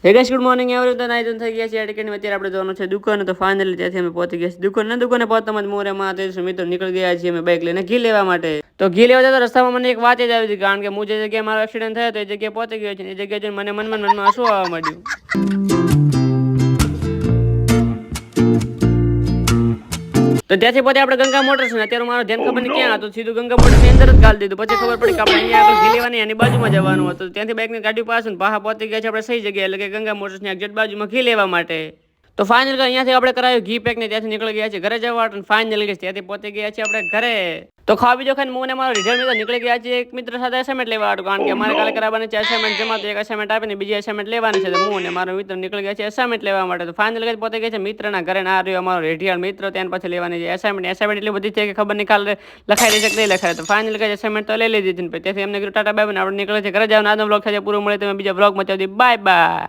હે guys good morning everyone આઈ થઈ ગયા છે એડકેની અત્યારે આપણે જવાનું છે દુકાને તો ફાઇનલી ત્યાંથી અમે પહોંચી ગયા છીએ દુકાને પહોંચતા જ મોરેમાં તે મિત્રો નીકળી ગયા છીએ અમે બાઇક લઈને ઘી લેવા માટે તો ઘી લેવા જતા રસ્તામાં મને એક વાત જ આવી હતી કારણ કે હું જે જગ્યાએ મારો એક્સિડન્ટ થયો તો એ જગ્યાએ પહોંચી ગયો છે એ જગ્યાએ જઈને મને મનમાં શું આવવા માંડ્યું તો ત્યાંથી પછી આપણે ગંગા મોટર્સ ને અત્યારે મારો ધ્યાન ખબર નહીં ક્યાં હતું સીધું ગંગા મોટર્સ ની અંદર જ ગાળી દીધું પછી ખબર પડી કે આપણે અહીંયા આગળ ઘી લેવાની એની બાજુમાં જવાનું હતું ત્યાંથી બાઇકની ગાડી પાસે પાછા પહોંચી ગયા છે આપણે સહી જગ્યાએ એટલે કે ગંગા મોટર્સ ની એક્ઝેક્ટ બાજુમાં ઘી લેવા માટે તો ફાઇનલ અહીંયાથી આપણે કરાયું ઘી પેક ને ત્યાંથી નીકળી ગયા છે ઘરે જવા માટે ફાઇનલ ત્યાંથી પહોંચી ગયા છે આપણે ઘરે તો ખાવા બીજો ખાઈને હું મારો રિઝલ્ટ મિત્રો નીકળી ગયા છે એક મિત્ર સાથે અસાઇનમેન્ટ લેવા હતું કારણ કે અમારે કાલે કરાવવાની છે અસાઇનમેન્ટ જમા તો એક અસાઇનમેન્ટ આપીને બીજી અસાઇનમેન્ટ લેવાની છે તો હું અને મારો મિત્ર નીકળી ગયા છે અસાઇનમેન્ટ લેવા માટે તો ફાઇનલ પહોંચી ગયા છે મિત્રના ઘરે ના રહ્યો અમારો રેઢિયાળ મિત્ર ત્યાં પછી લેવાની છે અસાઇનમેન્ટ એટલી બધી છે કે ખબર નહીં કાલે લખાઈ દેશે કે નહીં લખાય તો ફાઇનલ અસાઇનમેન્ટ તો લઈ લીધી છે ત્યાંથી અમને ટાટા બાય આપણે નીકળે છે ઘરે જવાનું આજનો બ્લોગ થાય પૂરો મળે તમે બીજા બ્લોગમાં બાય બાય.